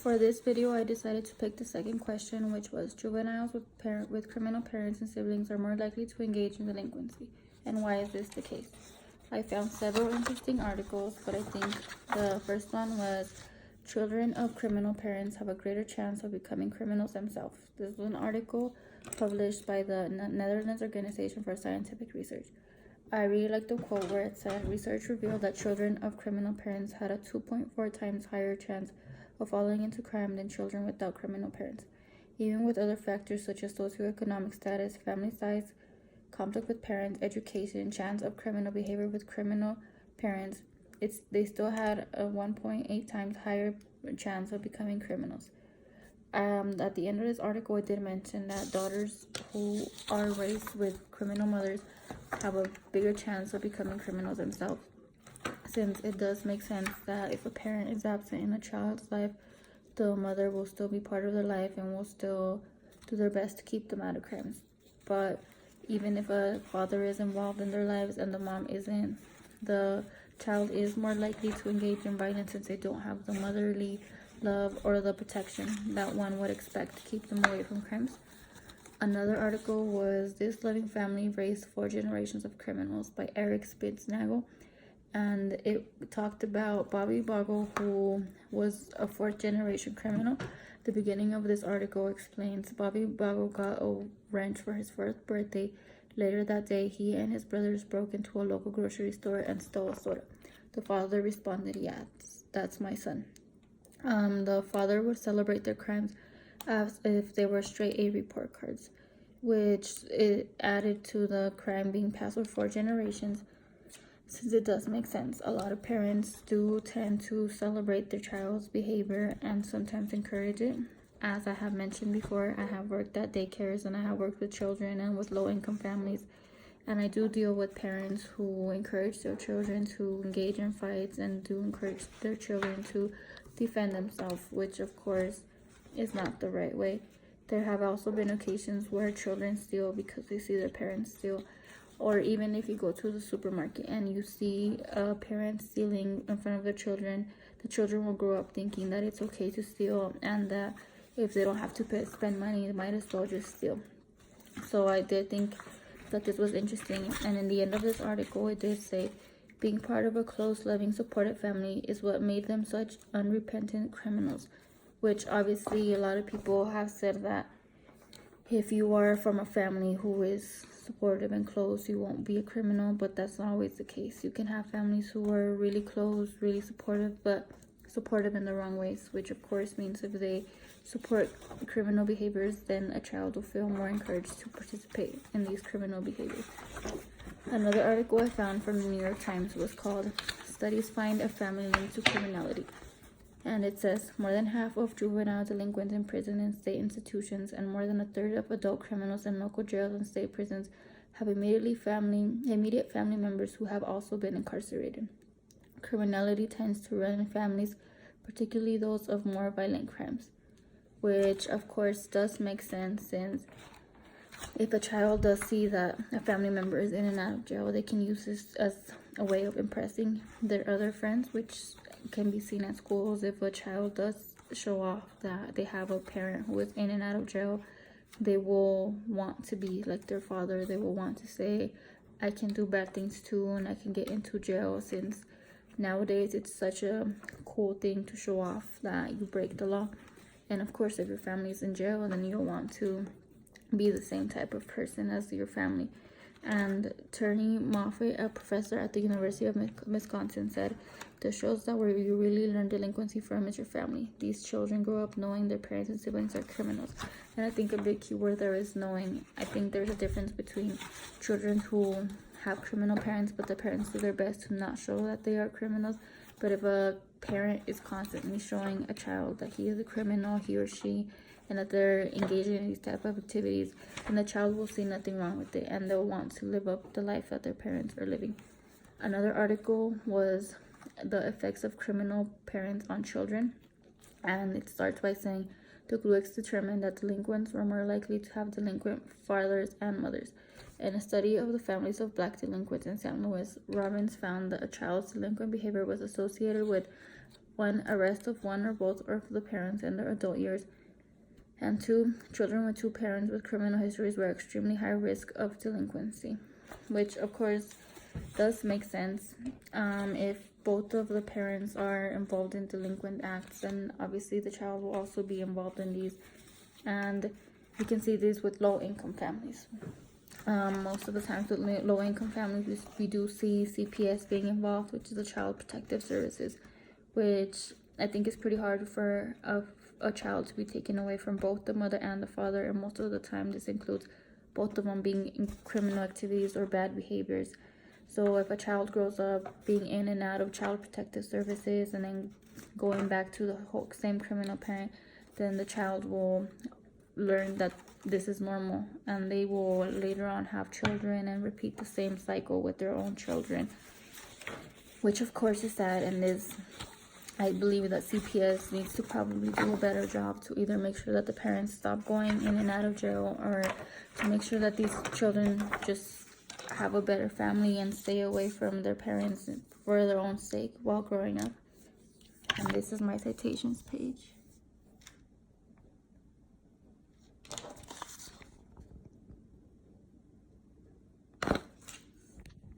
For this video, I decided to pick the second question, which was juveniles with criminal parents and siblings are more likely to engage in delinquency, and why is this the case? I found several interesting articles, but I think the first one was children of criminal parents have a greater chance of becoming criminals themselves. This was an article published by the Netherlands Organization for Scientific Research. I really like the quote where it said, research revealed that children of criminal parents had a 2.4 times higher chance of falling into crime than children without criminal parents. Even with other factors such as socioeconomic status, family size, conflict with parents, education, chance of criminal behavior with criminal parents, they still had a 1.8 times higher chance of becoming criminals. At the end of this article, it did mention that daughters who are raised with criminal mothers have a bigger chance of becoming criminals themselves, since it does make sense that if a parent is absent in a child's life, the mother will still be part of their life and will still do their best to keep them out of crimes. But even if a father is involved in their lives and the mom isn't, the child is more likely to engage in violence since they don't have the motherly love or the protection that one would expect to keep them away from crimes. Another article was This Loving Family Raised 4 Generations of Criminals by Eric Spitznagel. And it talked about Bobby Bogle, who was a 4th generation criminal. The beginning of this article explains Bobby Bogle got a wrench for his 4th birthday. Later that day, he and his brothers broke into a local grocery store and stole a soda. The father responded, "Yeah, that's my son." The father would celebrate their crimes as if they were straight A report cards, which it added to the crime being passed for 4 generations. Since it does make sense, a lot of parents do tend to celebrate their child's behavior and sometimes encourage it. As I have mentioned before, I have worked at daycares and I have worked with children and with low-income families. And I do deal with parents who encourage their children to engage in fights and do encourage their children to defend themselves, which of course is not the right way. There have also been occasions where children steal because they see their parents steal. Or even if you go to the supermarket and you see a parent stealing in front of the children will grow up thinking that it's okay to steal and that if they don't have to spend money, they might as well just steal. So I did think that this was interesting. And in the end of this article, it did say, being part of a close, loving, supportive family is what made them such unrepentant criminals. Which obviously a lot of people have said that if you are from a family who is supportive and close, you won't be a criminal, but that's not always the case. You can have families who are really close, really supportive, but supportive in the wrong ways, which of course means if they support criminal behaviors, then a child will feel more encouraged to participate in these criminal behaviors. Another article I found from the New York Times was called Studies Find a Family Linked to Criminality. And it says, more than half of juvenile delinquents in prison and state institutions and more than a third of adult criminals in local jails and state prisons have immediate family members who have also been incarcerated. Criminality tends to run in families, particularly those of more violent crimes, which of course does make sense, since if a child does see that a family member is in and out of jail, they can use this as a way of impressing their other friends, which can be seen at schools. If a child does show off that they have a parent who is in and out of jail, they will want to be like their father. They will want to say, I can do bad things too and I can get into jail, since nowadays it's such a cool thing to show off that you break the law. And of course, if your family is in jail, then you'll want to be the same type of person as your family. And Tony Moffat, a professor at the University of Wisconsin, said, this shows that where you really learn delinquency from is your family. These children grow up knowing their parents and siblings are criminals. And I think a big key word there is knowing. I think there's a difference between children who have criminal parents, but the parents do their best to not show that they are criminals. But if a parent is constantly showing a child that he is a criminal, he or she, and that they're engaging in these type of activities, and the child will see nothing wrong with it and they'll want to live up the life that their parents are living. Another article was the effects of criminal parents on children, and it starts by saying the Gluicks determined that delinquents were more likely to have delinquent fathers and mothers. In a study of the families of Black delinquents in St. Louis, Robbins found that a child's delinquent behavior was associated with 1. Arrest of one or both of the parents in their adult years. And 2. Children with two parents with criminal histories were extremely high risk of delinquency. Which, of course, does make sense. If both of the parents are involved in delinquent acts, then obviously the child will also be involved in these. And you can see these with low-income families. Most of the times with low-income families, we do see CPS being involved, which is the Child Protective Services, which I think is pretty hard for a child to be taken away from both the mother and the father, and most of the time this includes both of them being in criminal activities or bad behaviors. So if a child grows up being in and out of Child Protective Services and then going back to the whole same criminal parent, then the child will learn that this is normal, and they will later on have children and repeat the same cycle with their own children, which of course is sad. And I believe that CPS needs to probably do a better job to either make sure that the parents stop going in and out of jail, or to make sure that these children just have a better family and stay away from their parents for their own sake while growing up. And this is my citations page.